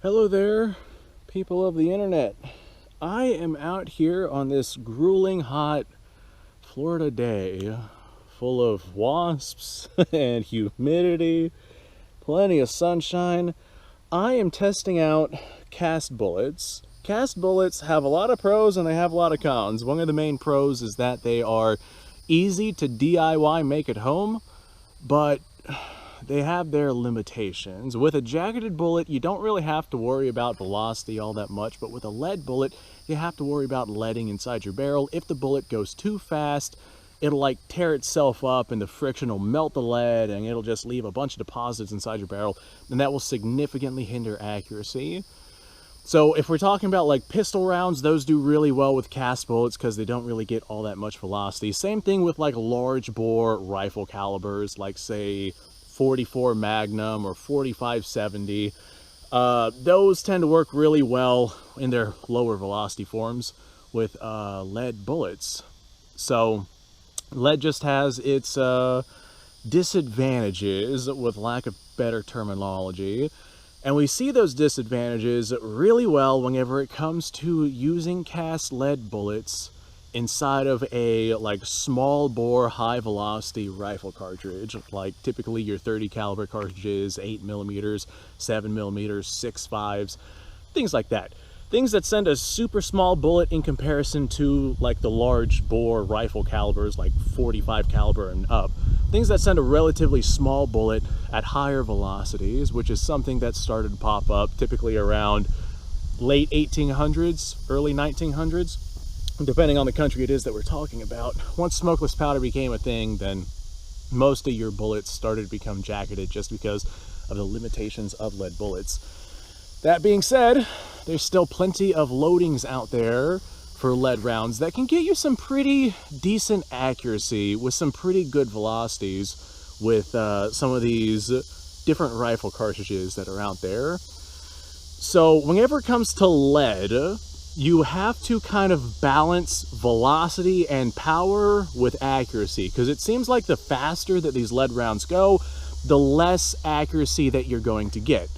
Hello there, people of the internet. I am out here on this grueling hot Florida day full of wasps and humidity, plenty of sunshine. I am testing out cast bullets. Cast bullets have a lot of pros and they have a lot of cons. One of the main pros is that they are easy to DIY make at home, but they have their limitations. With a jacketed bullet, you don't really have to worry about velocity all that much, but with a lead bullet, you have to worry about leading inside your barrel. If the bullet goes too fast, it'll like tear itself up and the friction will melt the lead and it'll just leave a bunch of deposits inside your barrel, and that will significantly hinder accuracy. So if we're talking about like pistol rounds, those do really well with cast bullets because they don't really get all that much velocity. Same thing with like large bore rifle calibers, like say 44 Magnum or 45-70. Those tend to work really well in their lower velocity forms with lead bullets. So lead just has its disadvantages, with lack of better terminology. And we see those disadvantages really well whenever it comes to using cast lead bullets inside of a like small bore high velocity rifle cartridge, like typically your 30 caliber cartridges, 8mm, 7mm, 6.5s, things like that. Things that send a super small bullet in comparison to like the large bore rifle calibers like 45 caliber and up. Things that send a relatively small bullet at higher velocities, which is something that started to pop up typically around late 1800s, early 1900s, depending on the country it is that we're talking about. Once smokeless powder became a thing, then most of your bullets started to become jacketed just because of the limitations of lead bullets. That being said, there's still plenty of loadings out there for lead rounds that can get you some pretty decent accuracy with some pretty good velocities with some of these different rifle cartridges that are out there. So whenever it comes to lead, you have to kind of balance velocity and power with accuracy, because it seems like the faster that these lead rounds go, the less accuracy that you're going to get.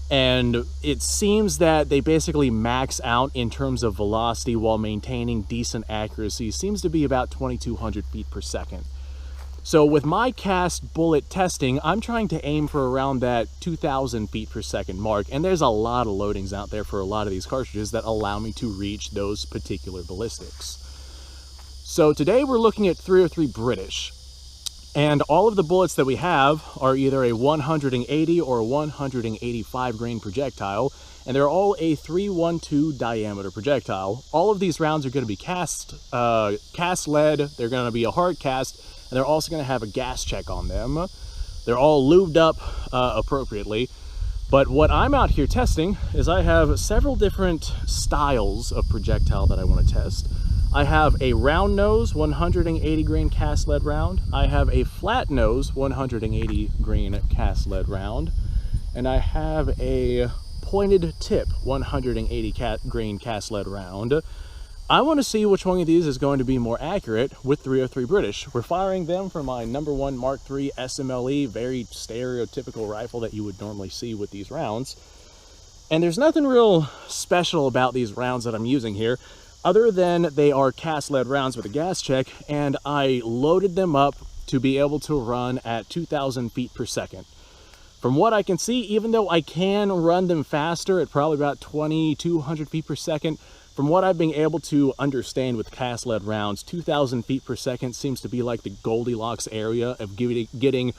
And it seems that they basically max out in terms of velocity while maintaining decent accuracy. Seems to be about 2,200 feet per second. So with my cast bullet testing, I'm trying to aim for around that 2,000 feet per second mark. And there's a lot of loadings out there for a lot of these cartridges that allow me to reach those particular ballistics. So today we're looking at 303 British. And all of the bullets that we have are either a 180 or 185 grain projectile, and they're all a 312 diameter projectile. All of these rounds are going to be cast lead, they're going to be a hard cast, and they're also going to have a gas check on them. They're all lubed up appropriately. But what I'm out here testing is I have several different styles of projectile that I want to test. I have a Roundnose 180 grain cast lead round. I have a Flatnose 180 grain cast lead round. And I have a pointed tip 180 grain cast lead round. I want to see which one of these is going to be more accurate with 303 British. We're firing them from my #1 Mark III SMLE, very stereotypical rifle that you would normally see with these rounds. And there's nothing real special about these rounds that I'm using here, other than they are cast lead rounds with a gas check, and I loaded them up to be able to run at 2,000 feet per second. From what I can see, even though I can run them faster at probably about 2,200 feet per second, from what I've been able to understand with cast lead rounds, 2,000 feet per second seems to be like the Goldilocks area of getting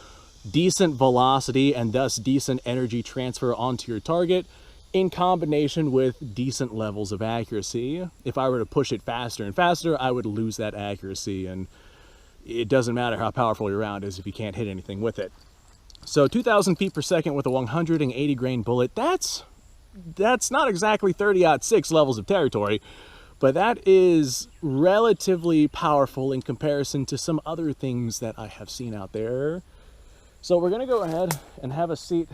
decent velocity and thus decent energy transfer onto your target, in combination with decent levels of accuracy. If I were to push it faster and faster, I would lose that accuracy, and it doesn't matter how powerful your round is if you can't hit anything with it. So 2,000 feet per second with a 180 grain bullet, that's not exactly 30-06 levels of territory, but that is relatively powerful in comparison to some other things that I have seen out there. So we're gonna go ahead and have a seat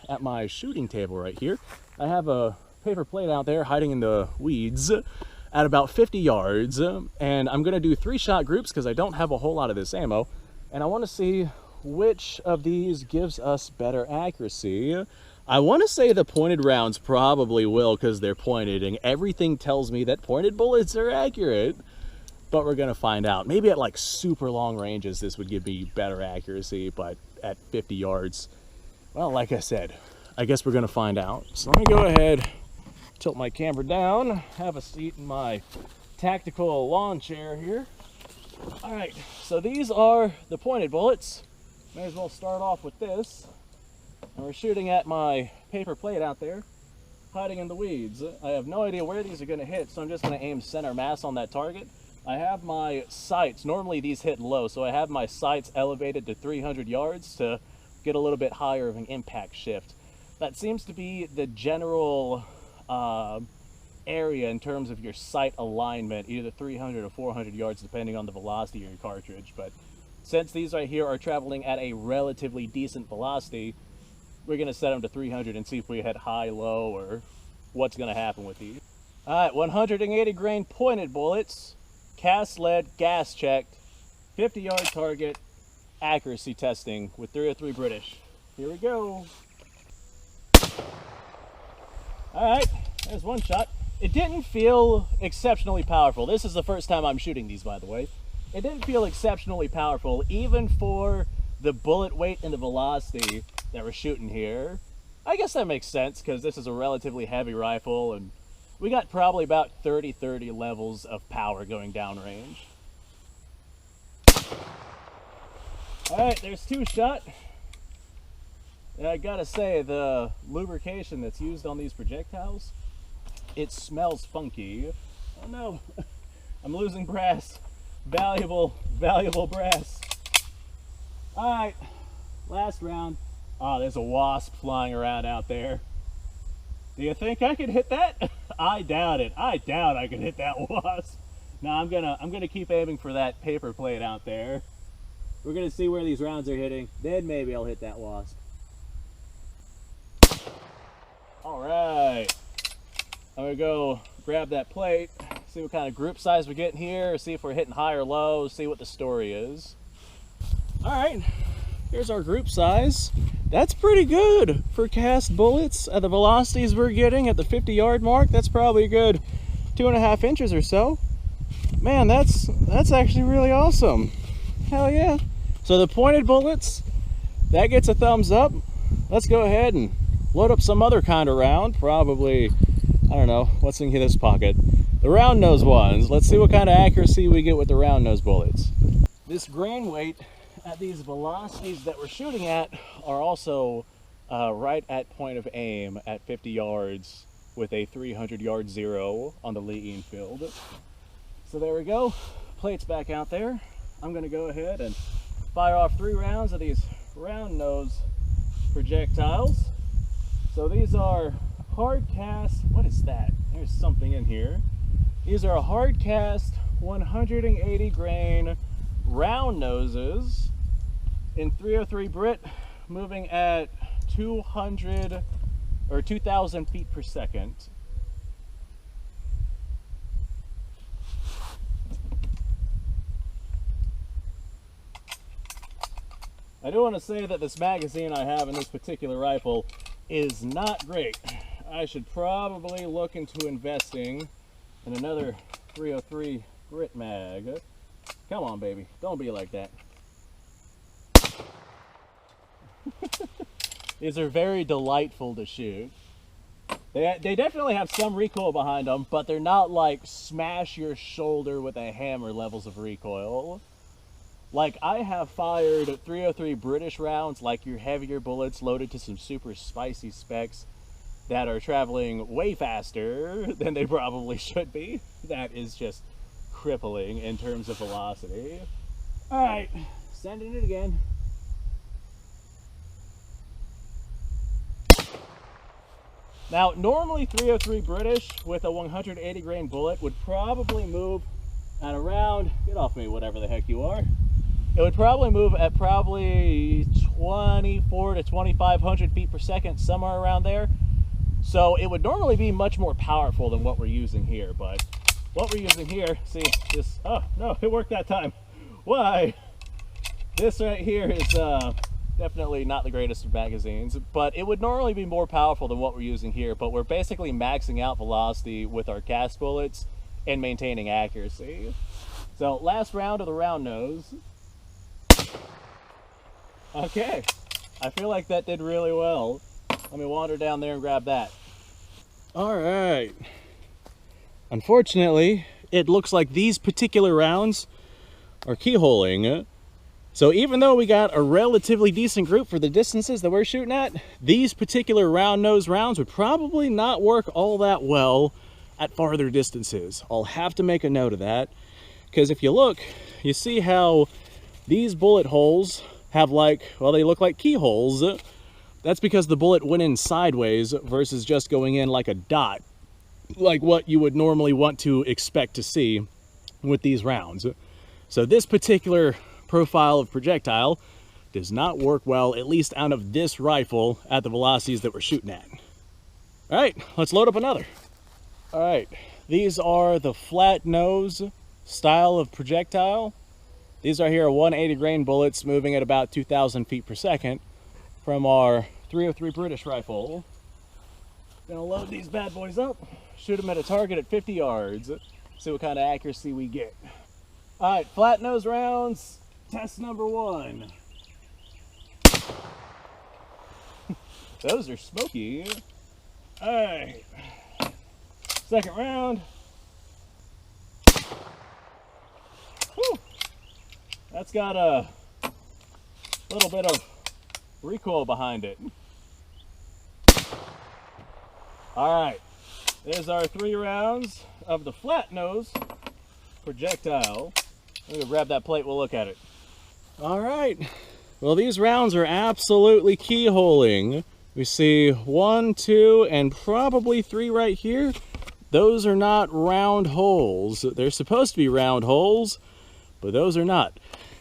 at my shooting table right here. I have a paper plate out there hiding in the weeds at about 50 yards, and I'm gonna do 3-shot groups because I don't have a whole lot of this ammo, and I want to see which of these gives us better accuracy. I want to say the pointed rounds probably will because they're pointed, and everything tells me that pointed bullets are accurate. But we're going to find out. Maybe at like super long ranges this would give me better accuracy, but at 50 yards, well, like I said, I guess we're going to find out. So let me go ahead, tilt my camera down, have a seat in my tactical lawn chair here. All right, so these are the pointed bullets. May as well start off with this. And we're shooting at my paper plate out there, hiding in the weeds. I have no idea where these are going to hit, so I'm just going to aim center mass on that target. I have my sights, normally these hit low, so I have my sights elevated to 300 yards to get a little bit higher of an impact shift. That seems to be the general area in terms of your sight alignment, either 300 or 400 yards depending on the velocity of your cartridge. But since these right here are traveling at a relatively decent velocity, we're going to set them to 300 and see if we hit high, low, or what's going to happen with these. Alright, 180 grain pointed bullets, cast lead, gas checked, 50-yard target, accuracy testing with 303 British. Here we go. Alright, there's one shot. It didn't feel exceptionally powerful. This is the first time I'm shooting these, by the way. It didn't feel exceptionally powerful, even for the bullet weight and the velocity that we're shooting here. I guess that makes sense, because this is a relatively heavy rifle, and we got probably about 30 levels of power going downrange. Alright, there's two shot. And I gotta say, the lubrication that's used on these projectiles, it smells funky. Oh no, I'm losing brass. Valuable brass. Alright, last round. Oh, there's a wasp flying around out there. Do you think I could hit that? I doubt it. I doubt I could hit that wasp. No, I'm gonna keep aiming for that paper plate out there. We're gonna see where these rounds are hitting. Then maybe I'll hit that wasp. All right. I'm gonna go grab that plate, see what kind of group size we're getting here, see if we're hitting high or low, see what the story is. All right, here's our group size. That's pretty good for cast bullets at the velocities we're getting at the 50-yard mark. That's probably a good 2.5 inches or so. Man, that's actually really awesome. Hell yeah. So the pointed bullets, that gets a thumbs up. Let's go ahead and load up some other kind of round. Probably, I don't know, what's in this pocket? The round nose ones. Let's see what kind of accuracy we get with the round nose bullets. This grain weight at these velocities that we're shooting at are also right at point of aim at 50 yards with a 300-yard zero on the Lee Enfield. So there we go. Plate's back out there. I'm going to go ahead and fire off 3 rounds of these round nose projectiles. So these are hard cast. What is that? There's something in here. These are hard cast 180 grain round noses in 303 Brit, moving at 200 or 2,000 feet per second. I do want to say that this magazine I have in this particular rifle is not great. I should probably look into investing in another 303 Brit mag. Come on, baby. Don't be like that. These are very delightful to shoot. They definitely have some recoil behind them, but they're not like smash your shoulder with a hammer levels of recoil. Like, I have fired 303 British rounds, like your heavier bullets loaded to some super spicy specs that are traveling way faster than they probably should be. That is just crippling in terms of velocity. All right, sending it again. Now, normally 303 British with a 180 grain bullet would probably move at around, get off me, whatever the heck you are. It would probably move at probably 24 to 2,500 feet per second, somewhere around there. So it would normally be much more powerful than what we're using here, but what we're using here, see, this, oh no, it worked that time. Why? This right here is definitely not the greatest of magazines, but it would normally be more powerful than what we're using here, but we're basically maxing out velocity with our cast bullets and maintaining accuracy. So last round of the Roundnose. Okay, I feel like that did really well. Let me wander down there and grab that. All right. Unfortunately, it looks like these particular rounds are keyholing. So even though we got a relatively decent group for the distances that we're shooting at, these particular Roundnose rounds would probably not work all that well at farther distances. I'll have to make a note of that, because if you look, you see how these bullet holes have like, well, they look like keyholes. That's because the bullet went in sideways versus just going in like a dot, like what you would normally want to expect to see with these rounds. So this particular profile of projectile does not work well, at least out of this rifle, at the velocities that we're shooting at. All right, let's load up another. All right, these are the Flatnose style of projectile. These are here 180 grain bullets moving at about 2,000 feet per second from our 303 British rifle. Gonna load these bad boys up, shoot them at a target at 50 yards, see what kind of accuracy we get. All right, Flatnose rounds, test number 1. Those are smoky. All right, second round. Whew. That's got a little bit of recoil behind it. All right, there's our 3 rounds of the Flatnose projectile. I'm gonna grab that plate, we'll look at it. All right, well, these rounds are absolutely keyholing. We see 1, 2, and probably 3 right here. Those are not round holes. They're supposed to be round holes, but those are not.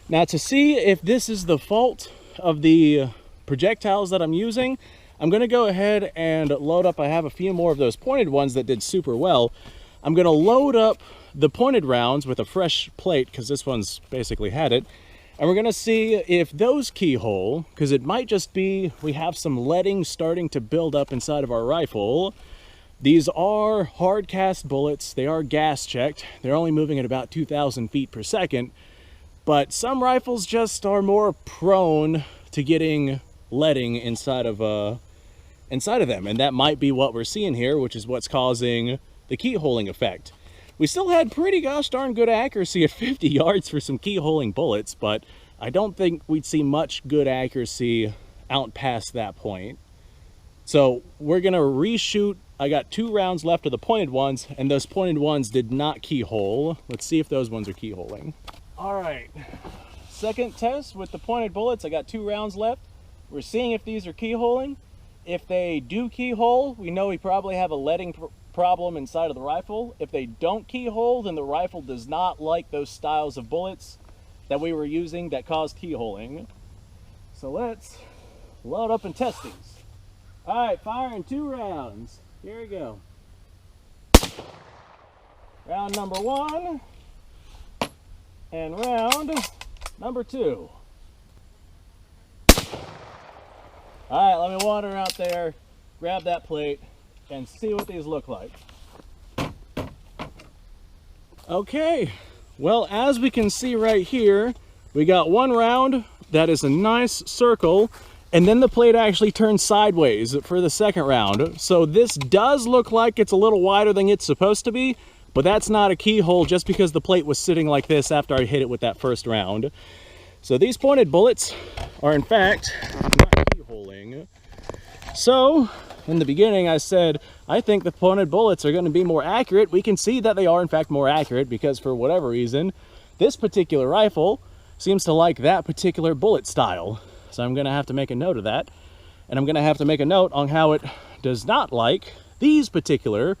Now, to see if this is the fault of the projectiles that I'm using, I'm gonna go ahead and load up. I have a few more of those pointed ones that did super well. I'm gonna load up the pointed rounds with a fresh plate, because this one's basically had it. And we're gonna see if those keyhole, because it might just be we have some leading starting to build up inside of our rifle. These are hard cast bullets. They are gas checked. They're only moving at about 2,000 feet per second. But some rifles just are more prone to getting leading inside of them, and that might be what we're seeing here, which is what's causing the keyholing effect. We still had pretty gosh darn good accuracy at 50 yards for some keyholing bullets, but I don't think we'd see much good accuracy out past that point. So we're gonna reshoot. I got 2 rounds left of the pointed ones, and those pointed ones did not keyhole. Let's see if those ones are keyholing. All right, second test with the pointed bullets. I got 2 rounds left. We're seeing if these are keyholing. If they do keyhole, we know we probably have a leading problem inside of the rifle. If they don't keyhole, then the rifle does not like those styles of bullets that we were using that caused keyholing. So let's load up and test these. All right, firing 2 rounds. Here we go. Round number 1 and round number 2. All right, let me wander out there, grab that plate, and see what these look like. Okay, well, as we can see right here, we got 1 round that is a nice circle, and then the plate actually turns sideways for the second round. So this does look like it's a little wider than it's supposed to be, but that's not a keyhole just because the plate was sitting like this after I hit it with that first round. So these pointed bullets are in fact not keyholing. So in the beginning I said, I think the pointed bullets are going to be more accurate. We can see that they are in fact more accurate because for whatever reason, this particular rifle seems to like that particular bullet style. So I'm going to have to make a note of that. And I'm going to have to make a note on how it does not like these particular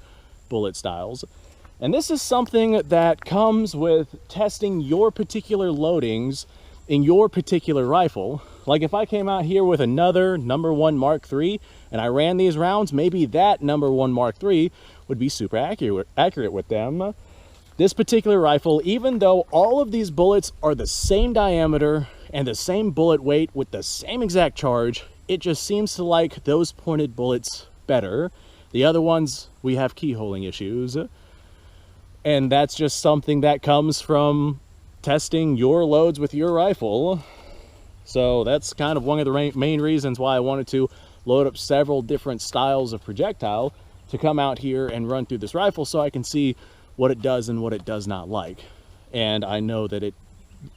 bullet styles. And this is something that comes with testing your particular loadings in your particular rifle. Like if I came out here with another #1 Mark III and I ran these rounds, maybe that #1 Mark III would be super accurate with them. This particular rifle, even though all of these bullets are the same diameter and the same bullet weight with the same exact charge. It just seems to like those pointed bullets better. The other ones, we have keyholing issues. And that's just something that comes from testing your loads with your rifle. So that's kind of one of the main reasons why I wanted to load up several different styles of projectile to come out here and run through this rifle so I can see what it does and what it does not like. And I know that it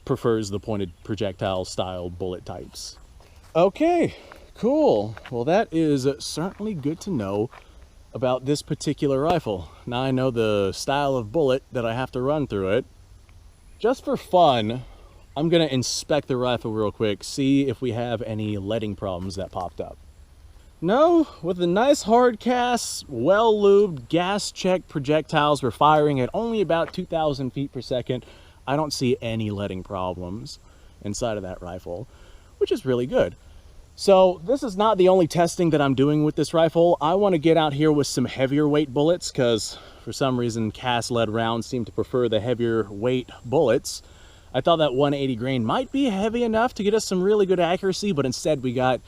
prefers the pointed projectile style bullet types. Okay, cool. Well, that is certainly good to know about this particular rifle. Now I know the style of bullet that I have to run through it. Just for fun, I'm gonna inspect the rifle real quick, see if we have any leading problems that popped up. No, with the nice hard casts, well-lubed, gas-checked projectiles we're firing at only about 2,000 feet per second, I don't see any leading problems inside of that rifle, which is really good. So this is not the only testing that I'm doing with this rifle. I want to get out here with some heavier weight bullets because for some reason cast lead rounds seem to prefer the heavier weight bullets. I thought that 180 grain might be heavy enough to get us some really good accuracy, but instead we got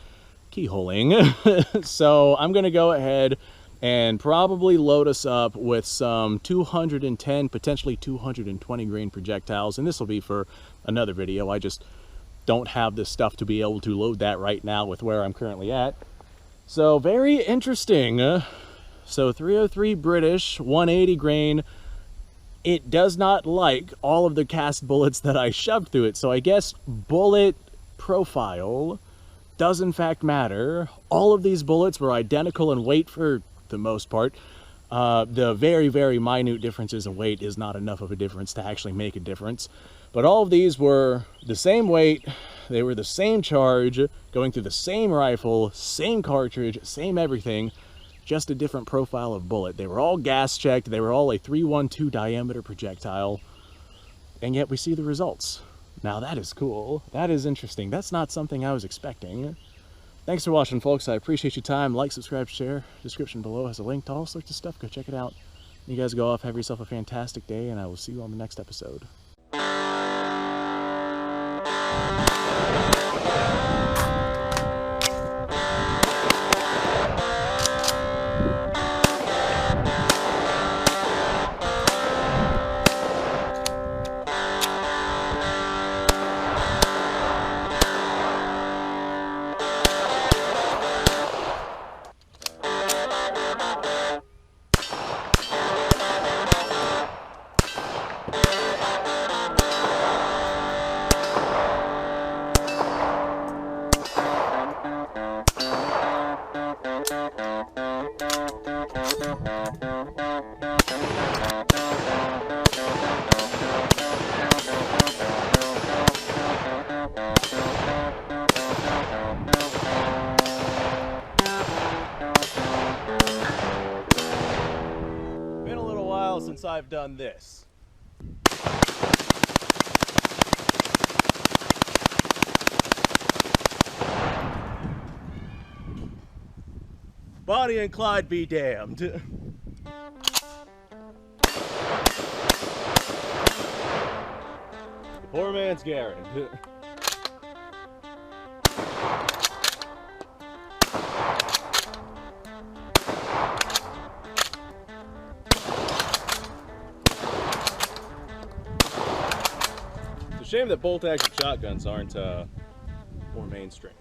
keyholing. So I'm going to go ahead and probably load us up with some 210, potentially 220 grain projectiles. And this will be for another video. I just don't have the stuff to be able to load that right now with where I'm currently at. So very interesting. So 303 British, 180 grain. It does not like all of the cast bullets that I shoved through it. So I guess bullet profile does in fact matter. All of these bullets were identical in weight for the most part. The very, very minute differences in weight is not enough of a difference to actually make a difference. But all of these were the same weight, they were the same charge, going through the same rifle, same cartridge, same everything, just a different profile of bullet. They were all gas checked, they were all a 312 diameter projectile, and yet we see the results. Now that is cool, that is interesting, that's not something I was expecting. Thanks for watching, folks. I appreciate your time. Like, subscribe, share. Description below has a link to all sorts of stuff. Go check it out. You guys go off, have yourself a fantastic day, and I will see you on the next episode. Since I've done this. Bonnie and Clyde be damned. Poor man's Garrett. Shame that bolt action shotguns aren't more mainstream.